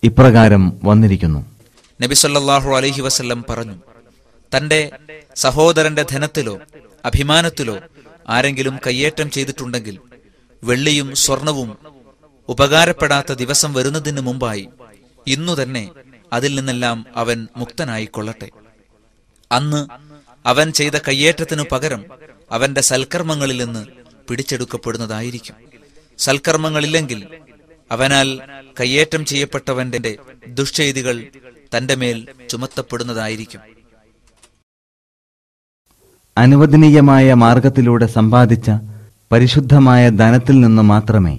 ഇപ്രകാരം വന്നിരിക്കുന്നു. നബി സല്ലല്ലാഹു അലൈഹി വസല്ലം പറഞ്ഞു, തന്റെ സഹോദരന്റെ ധനത്തിലോ അഭിമാനത്തിലോ ആരെങ്കിലും കയ്യേറ്റം ചെയ്തിട്ടുണ്ടെങ്കിൽ വെള്ളിയും സ്വർണവും ഉപകാരപ്പെടാത്ത ദിവസം വരുന്നതിന് മുമ്പായി ഇന്നു തന്നെ അതിൽ നിന്നെല്ലാം അവൻ മുക്തനായിക്കൊള്ളട്ടെ. അന്ന് അവൻ ചെയ്ത കയ്യേറ്റത്തിനു പകരം അവന്റെ സൽക്കർമ്മങ്ങളിൽ നിന്ന് പിടിച്ചെടുക്കപ്പെടുന്നതായിരിക്കും. സൽക്കർമ്മങ്ങളില്ലെങ്കിൽ അവനാൽ കയ്യേറ്റം ചെയ്യപ്പെട്ടവന്റെ ദുഷ്ചെയ്തികൾ തന്റെ മേൽ ചുമത്തപ്പെടുന്നതായിരിക്കും. അനുവദനീയമായ മാർഗത്തിലൂടെ സമ്പാദിച്ച പരിശുദ്ധമായ ധനത്തിൽ നിന്ന് മാത്രമേ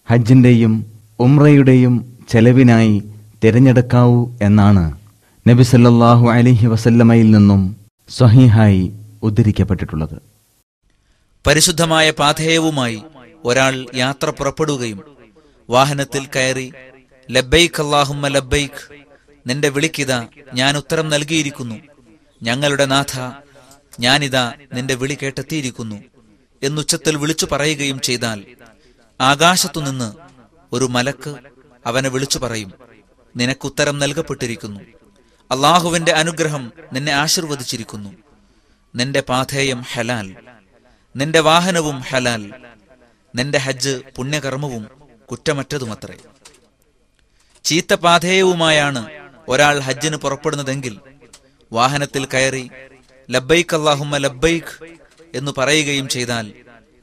ഹജ്ജിന്റെയും ഉംറയുടെയും ചെലവിനായി തിരഞ്ഞെടുക്കാവൂ എന്നാണ് നബി സല്ലല്ലാഹു അലൈഹി വസല്ലമയിൽ നിന്നും സ്വഹീഹായി ഉദ്ധരിക്കപ്പെട്ടിട്ടുള്ളത്. പരിശുദ്ധമായ പാഥേയവുമായി ഒരാൾ യാത്ര പുറപ്പെടുകയും വാഹനത്തിൽ കയറി ലബ്ബൈക് അല്ലാഹുമ്മ ലബ്ബൈക്, നിന്റെ വിളിക്കിതാ ഞാൻ ഉത്തരം നൽകിയിരിക്കുന്നു, ഞങ്ങളുടെ നാഥ ഞാനിതാ നിന്റെ വിളി കേട്ടെത്തിയിരിക്കുന്നു എന്നുച്ചത്തിൽ വിളിച്ചു പറയുകയും ചെയ്താൽ ആകാശത്തുനിന്ന് ഒരു മലക്ക് അവനെ വിളിച്ചു പറയും, നിനക്കുത്തരം നൽകപ്പെട്ടിരിക്കുന്നു, അള്ളാഹുവിന്റെ അനുഗ്രഹം നിന്നെ ആശീർവദിച്ചിരിക്കുന്നു, നിന്റെ പാഥേയം ഹലാൽ, നിന്റെ വാഹനവും ഹലാൽ, നിന്റെ ഹജ്ജ് പുണ്യകർമ്മവും കുറ്റമറ്റതുമത്രേ. ചീത്ത പാഥേയവുമായാണ് ഒരാൾ ഹജ്ജിന് പുറപ്പെടുന്നതെങ്കിൽ വാഹനത്തിൽ കയറി ലബ്ബൈക് അല്ലാഹുമ്മ ലബ്ബൈക് എന്ന് പറയുകയും ചെയ്താൽ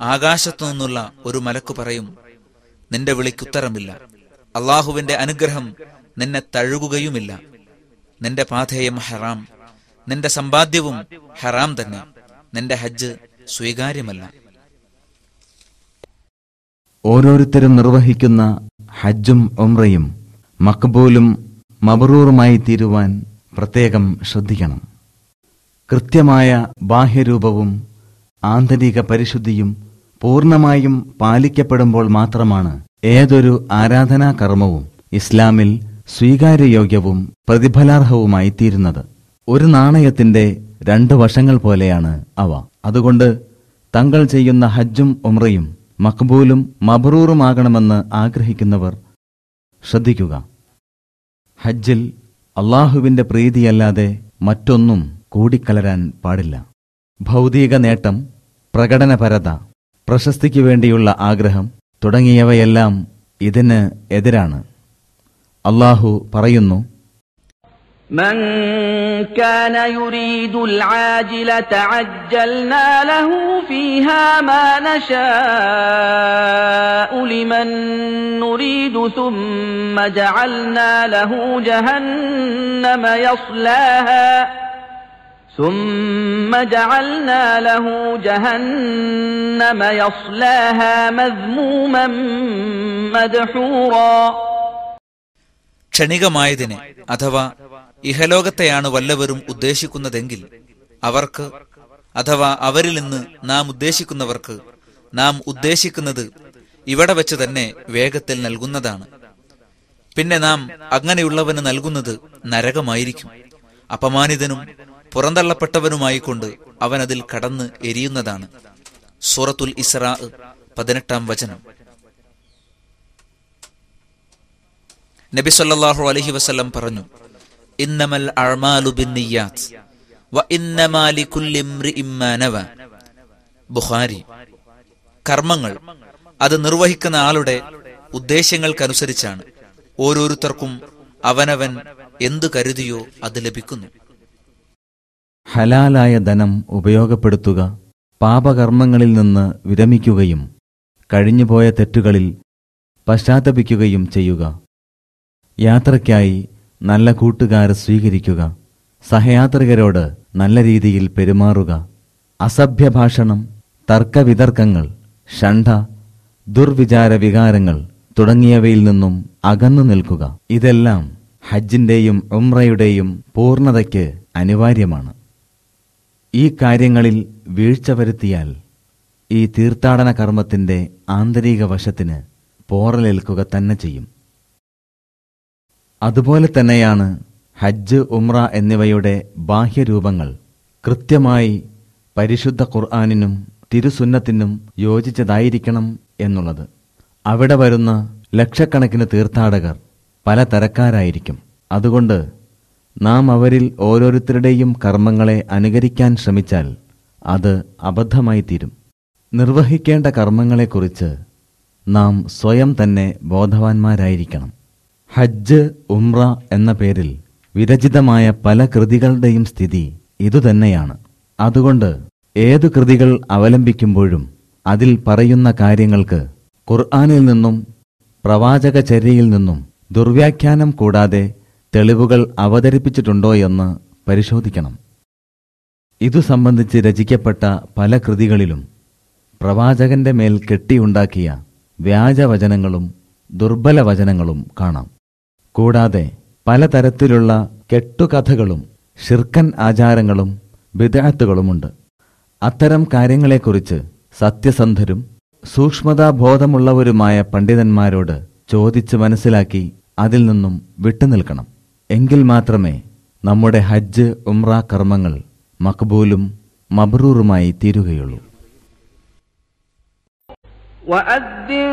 ആകാശത്തു നിന്നുള്ള ഒരു മലക്ക് പറയും, നിന്റെ വിളിക്കുത്തരമില്ല, അള്ളാഹുവിന്റെ അനുഗ്രഹം നിന്നെ തഴുകുകയുമില്ല, നിന്റെ പാഥേയം ഹറാം, നിന്റെ സമ്പാദ്യവും ഹറാം തന്നെ, നിന്റെ ഹജ്ജ് സ്വീകാര്യമല്ല. ഓരോരുത്തരും നിർവഹിക്കുന്ന ഹജ്ജും ഉംറയും മഖ്ബൂലും മബ്റൂറുമായി തീരുവാൻ പ്രത്യേകം ശ്രദ്ധിക്കണം. കൃത്യമായ ബാഹ്യരൂപവും ആന്തരിക പരിശുദ്ധിയും പൂർണ്ണമായും പാലിക്കപ്പെടുമ്പോൾ മാത്രമാണ് ഏതൊരു ആരാധനാകർമ്മവും ഇസ്ലാമിൽ സ്വീകാര്യയോഗ്യവും പ്രതിഫലാർഹവുമായി തീരുന്നത്. ഒരു നാണയത്തിന്റെ 2 വശങ്ങൾ പോലെയാണ് അവ. അതുകൊണ്ട് തങ്ങൾ ചെയ്യുന്ന ഹജ്ജും ഉംറയും മഖ്ബൂലും മബ്റൂറുമാകണമെന്ന് ആഗ്രഹിക്കുന്നവർ ശ്രദ്ധിക്കുക. ഹജ്ജിൽ അള്ളാഹുവിന്റെ പ്രീതിയല്ലാതെ മറ്റൊന്നും കൂടിക്കലരാൻ പാടില്ല. ഭൗതിക നേട്ടം, പ്രകടനപരത, പ്രശസ്തിക്കു വേണ്ടിയുള്ള ആഗ്രഹം തുടങ്ങിയവയെല്ലാം ഇതിന് എതിരാണ്. അള്ളാഹു പറയുന്നു, من كان يريد العاجلة عجلنا له فيها ما نشاء لمن نريد ثم جعلنا له جهنم يصلاها مذموما مدحورا. ക്ഷണികമായതിനെ അഥവാ ഇഹലോകത്തെയാണ് വല്ലവരും ഉദ്ദേശിക്കുന്നതെങ്കിൽ അവർക്ക് അഥവാ അവരിൽ നിന്ന് നാം ഉദ്ദേശിക്കുന്നവർക്ക് നാം ഉദ്ദേശിക്കുന്നത് ഇവിടെ വെച്ച് തന്നെ വേഗത്തിൽ നൽകുന്നതാണ്. പിന്നെ നാം അങ്ങനെയുള്ളവന് നൽകുന്നത് നരകമായിരിക്കും. അപമാനിതനും പുറന്തള്ളപ്പെട്ടവനുമായിക്കൊണ്ട് അവനതിൽ കടന്ന് എരിയുന്നതാണ്. സൂറത്തുൽ ഇസ്രാ 18-ാം വചനം. നബി സല്ലല്ലാഹു അലൈഹി വസല്ലം പറഞ്ഞു, ഇന്നമൽ അഅ്മാലു ബിന്നിയ്യാത്ത് വ ഇന്നമാ ലികുല്ലി ഇംറിഇൻ മാ നവ. ബുഖാരി. കർമ്മങ്ങൾ അത് നിർവഹിക്കുന്ന ആളുടെ ഉദ്ദേശങ്ങൾക്കനുസരിച്ചാണ്. ഓരോരുത്തർക്കും അവനവൻ എന്തു കരുതിയോ അത് ലഭിക്കുന്നു. ഹലാലായ ധനം ഉപയോഗപ്പെടുത്തുക, പാപകർമ്മങ്ങളിൽ നിന്ന് വിരമിക്കുകയും കഴിഞ്ഞുപോയ തെറ്റുകളിൽ പശ്ചാത്തപിക്കുകയും ചെയ്യുക. യാത്രയ്ക്കായി നല്ല കൂട്ടുകാരെ സ്വീകരിക്കുക. സഹയാത്രികരോട് നല്ല രീതിയിൽ പെരുമാറുക. അസഭ്യഭാഷണം, തർക്കവിതർക്കങ്ങൾ, ഷണ്ഠ, ദുർവിചാര വികാരങ്ങൾ തുടങ്ങിയവയിൽ നിന്നും അകന്നു നിൽക്കുക. ഇതെല്ലാം ഹജ്ജിന്റെയും ഉംറയുടെയും പൂർണ്ണതയ്ക്ക് അനിവാര്യമാണ്. ഈ കാര്യങ്ങളിൽ വീഴ്ച വരുത്തിയാൽ ഈ തീർത്ഥാടന കർമ്മത്തിന്റെ ആന്തരിക വശത്തിന് പോറലേൽക്കുക തന്നെ ചെയ്യും. അതുപോലെ തന്നെയാണ് ഹജ്ജ്, ഉംറ എന്നിവയുടെ ബാഹ്യരൂപങ്ങൾ കൃത്യമായി പരിശുദ്ധ ഖുർആനിനും തിരുസുന്നത്തിനും യോജിച്ചതായിരിക്കണം എന്നുള്ളത്. അവിടെ വരുന്ന ലക്ഷക്കണക്കിന് തീർത്ഥാടകർ പല തരക്കാരായിരിക്കും. അതുകൊണ്ട് നാം അവരിൽ ഓരോരുത്തരുടെയും കർമ്മങ്ങളെ അനുകരിക്കാൻ ശ്രമിച്ചാൽ അത് അബദ്ധമായി തീരും. നിർവഹിക്കേണ്ട കർമ്മങ്ങളെക്കുറിച്ച് നാം സ്വയം തന്നെ ബോധവാന്മാരായിരിക്കണം. ഹജ്ജ്, ഉംറ എന്ന പേരിൽ വിരചിതമായ പല കൃതികളുടെയും സ്ഥിതി ഇതുതന്നെയാണ്. അതുകൊണ്ട് ഏതു കൃതികൾ അവലംബിക്കുമ്പോഴും അതിൽ പറയുന്ന കാര്യങ്ങൾക്ക് ഖുർആനിൽ നിന്നും പ്രവാചകചര്യയിൽ നിന്നും ദുർവ്യാഖ്യാനം കൂടാതെ തെളിവുകൾ അവതരിപ്പിച്ചിട്ടുണ്ടോയെന്ന് പരിശോധിക്കണം. ഇതു സംബന്ധിച്ച് രചിക്കപ്പെട്ട പല കൃതികളിലും പ്രവാചകന്റെ മേൽ കെട്ടിയുണ്ടാക്കിയ വ്യാജവചനങ്ങളും ദുർബല വചനങ്ങളും കാണാം. കൂടാതെ പലതരത്തിലുള്ള കെട്ടുകഥകളും ഷിർക്കൻ ആചാരങ്ങളും ബിദ്അത്തുകളുമുണ്ട്. അത്തരം കാര്യങ്ങളെക്കുറിച്ച് സത്യസന്ധരും സൂക്ഷ്മതാബോധമുള്ളവരുമായ പണ്ഡിതന്മാരോട് ചോദിച്ച് മനസ്സിലാക്കി അതിൽ നിന്നും വിട്ടുനിൽക്കണം. എങ്കിൽ മാത്രമേ നമ്മുടെ ഹജ്ജ്, ഉംറ കർമ്മങ്ങൾ മഖ്ബൂലും മബ്റൂറുമായി തീരുകയുള്ളൂ. وَأَذِّن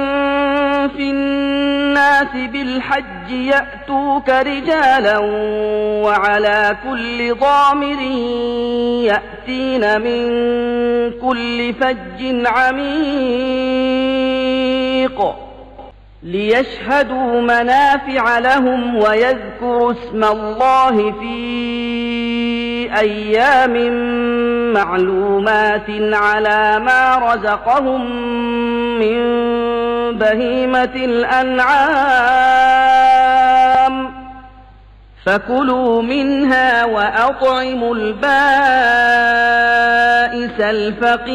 فِي النَّاسِ بِالْحَجِّ يَأْتُوكَ رِجَالًا وَعَلَى كُلِّ ضَامِرٍ يَأْتِينَ مِنْ كُلِّ فَجٍّ عَمِيقٍ لِيَشْهَدُوا مَنَافِعَ لَهُمْ وَيَذْكُرُوا اسْمَ اللَّهِ فِي أَيَّامٍ مَّعْلُومَاتٍ عَلَى مَا رَزَقَهُم مِّن بَهِيمَةِ الْأَنْعَامِ فَكُلُوا مِنْهَا وَأَطْعِمُوا الْبَائِسَ الْفَقِيرَ.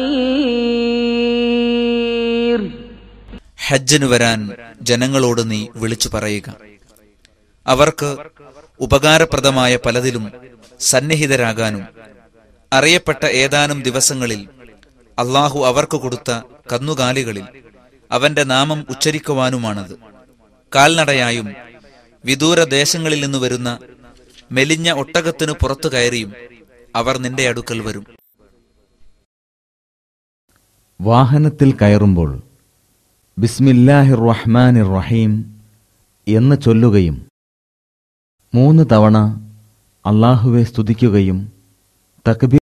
ഹജ്ജിനു വരാൻ ജനങ്ങളോട് നീ വിളിച്ചു പറയുക. അവർക്ക് ഉപകാരപ്രദമായ പലതിലും സന്നിഹിതരാകാനും അറിയപ്പെട്ട ഏതാനും ദിവസങ്ങളിൽ അള്ളാഹു അവർക്ക് കൊടുത്ത കന്നുകാലികളിൽ അവന്റെ നാമം ഉച്ചരിക്കുവാനുമാണത്. കാൽനടയായും വിദൂര ദേശങ്ങളിൽ നിന്ന് വരുന്ന മെലിഞ്ഞ ഒട്ടകത്തിനു പുറത്തു കയറിയും അവർ നിന്റെ അടുക്കൽ വരും. വാഹനത്തിൽ കയറുമ്പോൾ ബിസ്മില്ലാഹിർ റഹ്മാനിർ റഹീം എന്ന് ചൊല്ലുകയും 3 തവണ അള്ളാഹുവെ സ്തുതിക്കുകയും തക്ബീർ